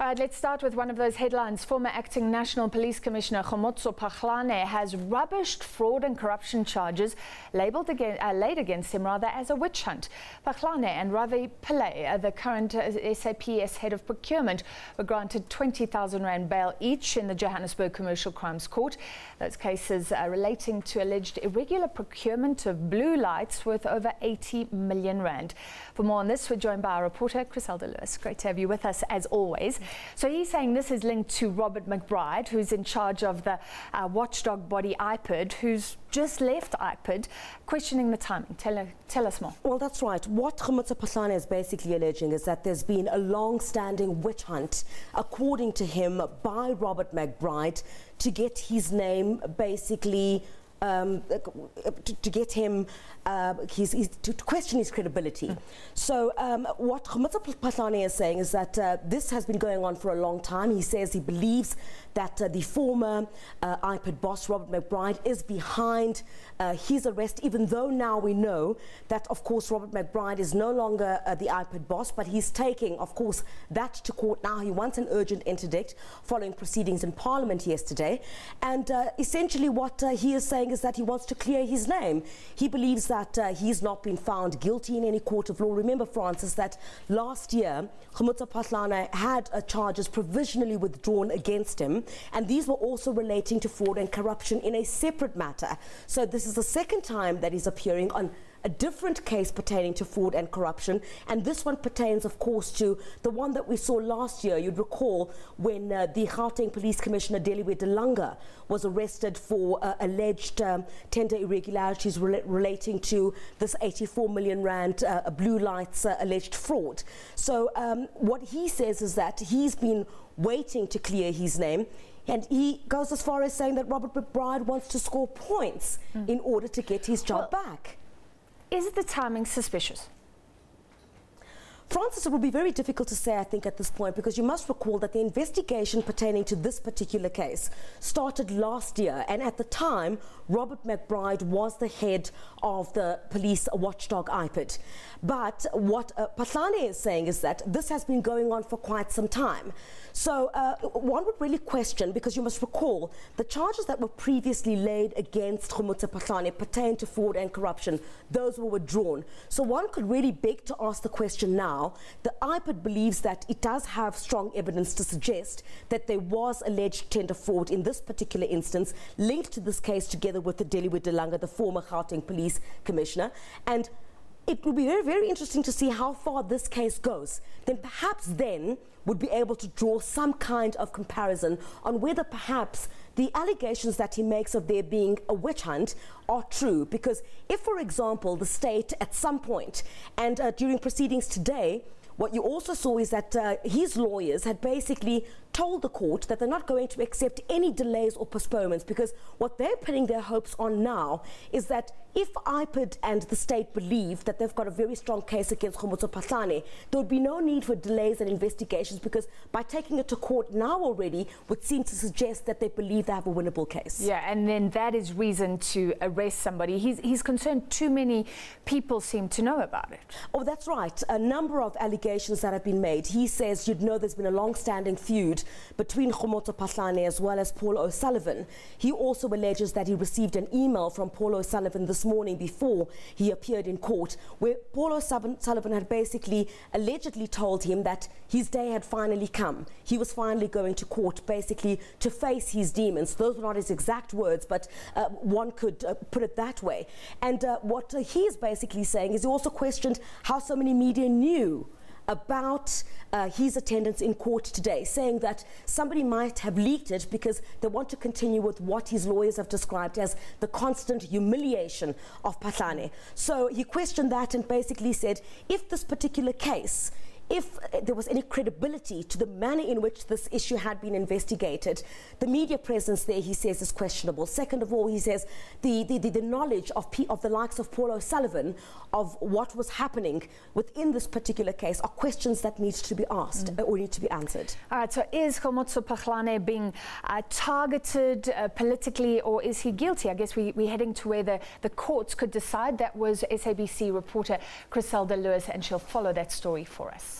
All right, let's start with one of those headlines. Former Acting National Police Commissioner Khomotso Phahlane has rubbished fraud and corruption charges laid against him as a witch hunt. Phahlane and Ravi Pillay, the current SAPS head of procurement, were granted 20,000 rand bail each in the Johannesburg Commercial Crimes Court. Those cases are relating to alleged irregular procurement of blue lights worth over 80 million rand. For more on this, we're joined by our reporter, Chriselda Lewis. Great to have you with us, as always. So he's saying this is linked to Robert McBride, who's in charge of the watchdog body IPID, who's just left IPID, questioning the timing. Tell us more. Well, that's right. What Khomotso Phahlane is basically alleging is that there's been a long-standing witch hunt, according to him, by Robert McBride to get his name basically to get him to question his credibility. So what Khomotso Phahlane is saying is that this has been going on for a long time. He says he believes that the former IPID boss, Robert McBride, is behind his arrest, even though now we know that, of course, Robert McBride is no longer the IPID boss, but he's taking, of course, that to court now. He wants an urgent interdict following proceedings in Parliament yesterday. And essentially what he is saying is that he wants to clear his name. He believes that he's not been found guilty in any court of law. Remember, Francis, that last year, Khomotso Phahlane had charges provisionally withdrawn against him, and these were also relating to fraud and corruption in a separate matter. So this is the second time that he's appearing on a different case pertaining to fraud and corruption, and this one pertains, of course, to the one that we saw last year. You'd recall when the Gauteng Police Commissioner Deliwe Delanga was arrested for alleged tender irregularities relating to this 84 million rand blue lights alleged fraud. So what he says is that he's been waiting to clear his name. And he goes as far as saying that Robert McBride wants to score points in order to get his job back. Is the timing suspicious? Francis, it will be very difficult to say, I think, at this point, because you must recall that the investigation pertaining to this particular case started last year, and at the time, Robert McBride was the head of the police watchdog IPID. But what Phahlane is saying is that this has been going on for quite some time. So one would really question, because you must recall, the charges that were previously laid against Khomotso Phahlane pertain to fraud and corruption. Those were withdrawn. So one could really beg to ask the question now. The IPID believes that it does have strong evidence to suggest that there was alleged tender fraud in this particular instance, linked to this case together with the Deliwe Delanga, the former Gauteng Police Commissioner. And it will be very, very interesting to see how far this case goes. Then perhaps then would be able to draw some kind of comparison on whether perhaps the allegations that he makes of there being a witch hunt are true. Because if, for example, the state at some point, and during proceedings today, what you also saw is that his lawyers had basically told the court that they're not going to accept any delays or postponements, because what they're putting their hopes on now is that if IPID and the state believe that they've got a very strong case against Khomotso Phahlane, there would be no need for delays and investigations, because by taking it to court now already would seem to suggest that they believe they have a winnable case. Yeah, and then that is reason to arrest somebody. He's concerned too many people seem to know about it. Oh, that's right. A number of allegations that have been made. He says, you'd know, there's been a long-standing feud between Khomotso Phahlane as well as Paul O'Sullivan. He also alleges that he received an email from Paul O'Sullivan this morning before he appeared in court, where Paul O'Sullivan had basically allegedly told him that his day had finally come. He was finally going to court, basically to face his demons. Those were not his exact words, but one could put it that way. And what he is basically saying is he also questioned how so many media knew about his attendance in court today, saying that somebody might have leaked it because they want to continue with what his lawyers have described as the constant humiliation of Phahlane. So he questioned that and basically said, if this particular case, if there was any credibility to the manner in which this issue had been investigated, the media presence there, he says, is questionable. Second of all, he says the knowledge of the likes of Paul O'Sullivan of what was happening within this particular case are questions that need to be asked or need to be answered. All right, so is Khomotso Phahlane being targeted politically, or is he guilty? I guess we're heading to where the courts could decide. That was SABC reporter Chriselda Lewis, and she'll follow that story for us.